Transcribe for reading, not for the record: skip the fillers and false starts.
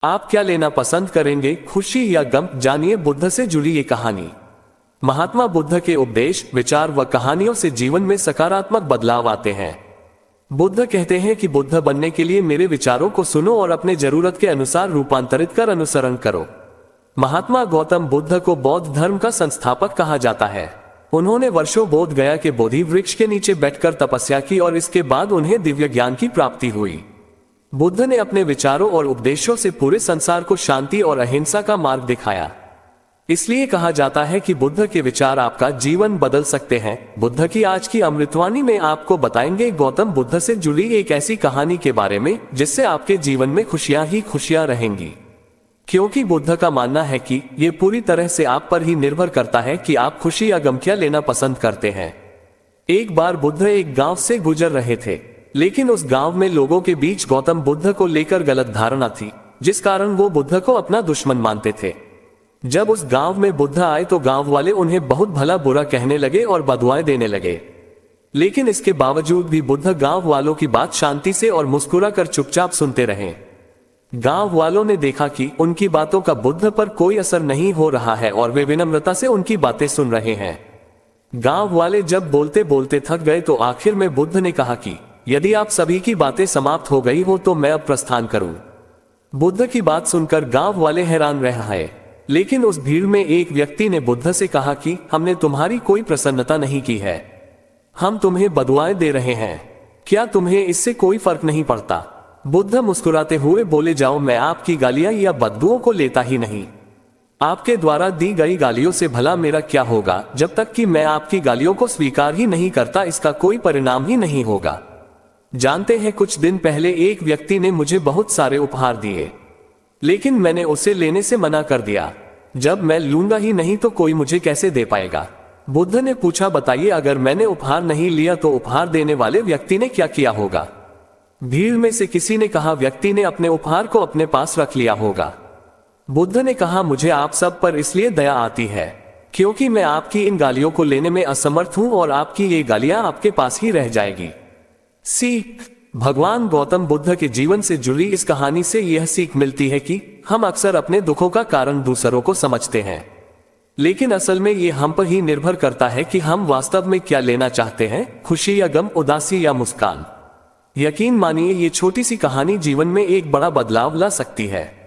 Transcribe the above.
आप क्या लेना पसंद करेंगे, खुशी या गम? जानिए बुद्ध से जुड़ी ये कहानी। महात्मा बुद्ध के उपदेश, विचार व कहानियों से जीवन में सकारात्मक बदलाव आते हैं। बुद्ध कहते हैं कि बुद्ध बनने के लिए मेरे विचारों को सुनो और अपने जरूरत के अनुसार रूपांतरित कर अनुसरण करो। महात्मा गौतम बुद्ध को बौद्ध धर्म का संस्थापक कहा जाता है। उन्होंने वर्षों बोध गया के बोधि वृक्ष के नीचे बैठकर तपस्या की और इसके बाद उन्हें दिव्य ज्ञान की प्राप्ति हुई। बुद्ध ने अपने विचारों और उपदेशों से पूरे संसार को शांति और अहिंसा का मार्ग दिखाया। इसलिए कहा जाता है कि बुद्ध के विचार आपका जीवन बदल सकते हैं। बुद्ध की आज की अमृतवाणी में आपको बताएंगे गौतम बुद्ध से जुड़ी एक ऐसी कहानी के बारे में जिससे आपके जीवन में खुशियां ही खुशियां रहेंगी। क्योंकि बुद्ध का मानना है कि ये पूरी तरह से आप पर ही निर्भर करता है कि आप खुशी या गम क्या लेना पसंद करते हैं। एक बार बुद्ध एक गांव से गुजर रहे थे, लेकिन उस गांव में लोगों के बीच गौतम बुद्ध को लेकर गलत धारणा थी, जिस कारण वो बुद्ध को अपना दुश्मन मानते थे। जब उस गांव में बुद्ध आए तो गांव वाले उन्हें बहुत भला बुरा कहने लगे और बदुआएं देने लगे। लेकिन इसके बावजूद भी बुद्ध गांव वालों की बात शांति से और मुस्कुरा कर चुपचाप सुनते रहे। गांव वालों ने देखा कि उनकी बातों का बुद्ध पर कोई असर नहीं हो रहा है और वे विनम्रता से उनकी बातें सुन रहे हैं। गांव वाले जब बोलते बोलते थक गए तो आखिर में बुद्ध ने कहा कि यदि आप सभी की बातें समाप्त हो गई हो तो मैं अब प्रस्थान करूं। बुद्ध की बात सुनकर गांव वाले हैरान रह गए, लेकिन उस भीड़ में एक व्यक्ति ने बुद्ध से कहा कि हमने तुम्हारी कोई प्रसन्नता नहीं की है, हम तुम्हें बदुआएं दे रहे हैं, क्या तुम्हें इससे कोई फर्क नहीं पड़ता? बुद्ध मुस्कुराते हुए बोले, जाओ, मैं आपकी गालियां या बद्दुओं को लेता ही नहीं। आपके द्वारा दी गई गालियों से भला मेरा क्या होगा? जब तक कि मैं आपकी गालियों को स्वीकार ही नहीं करता इसका कोई परिणाम ही नहीं होगा। जानते हैं, कुछ दिन पहले एक व्यक्ति ने मुझे बहुत सारे उपहार दिए, लेकिन मैंने उसे लेने से मना कर दिया। जब मैं लूंगा ही नहीं तो कोई मुझे कैसे दे पाएगा? बुद्ध ने पूछा, बताइए, अगर मैंने उपहार नहीं लिया तो उपहार देने वाले व्यक्ति ने क्या किया होगा? भीड़ में से किसी ने कहा, व्यक्ति ने अपने उपहार को अपने पास रख लिया होगा। बुद्ध ने कहा, मुझे आप सब पर इसलिए दया आती है क्योंकि मैं आपकी इन गालियों को लेने में असमर्थ हूं और आपकी ये गालियां आपके पास ही रह जाएगी। सीख। भगवान गौतम बुद्ध के जीवन से जुड़ी इस कहानी से यह सीख मिलती है कि हम अक्सर अपने दुखों का कारण दूसरों को समझते हैं, लेकिन असल में ये हम पर ही निर्भर करता है कि हम वास्तव में क्या लेना चाहते हैं, खुशी या गम, उदासी या मुस्कान। यकीन मानिए, ये छोटी सी कहानी जीवन में एक बड़ा बदलाव ला सकती है।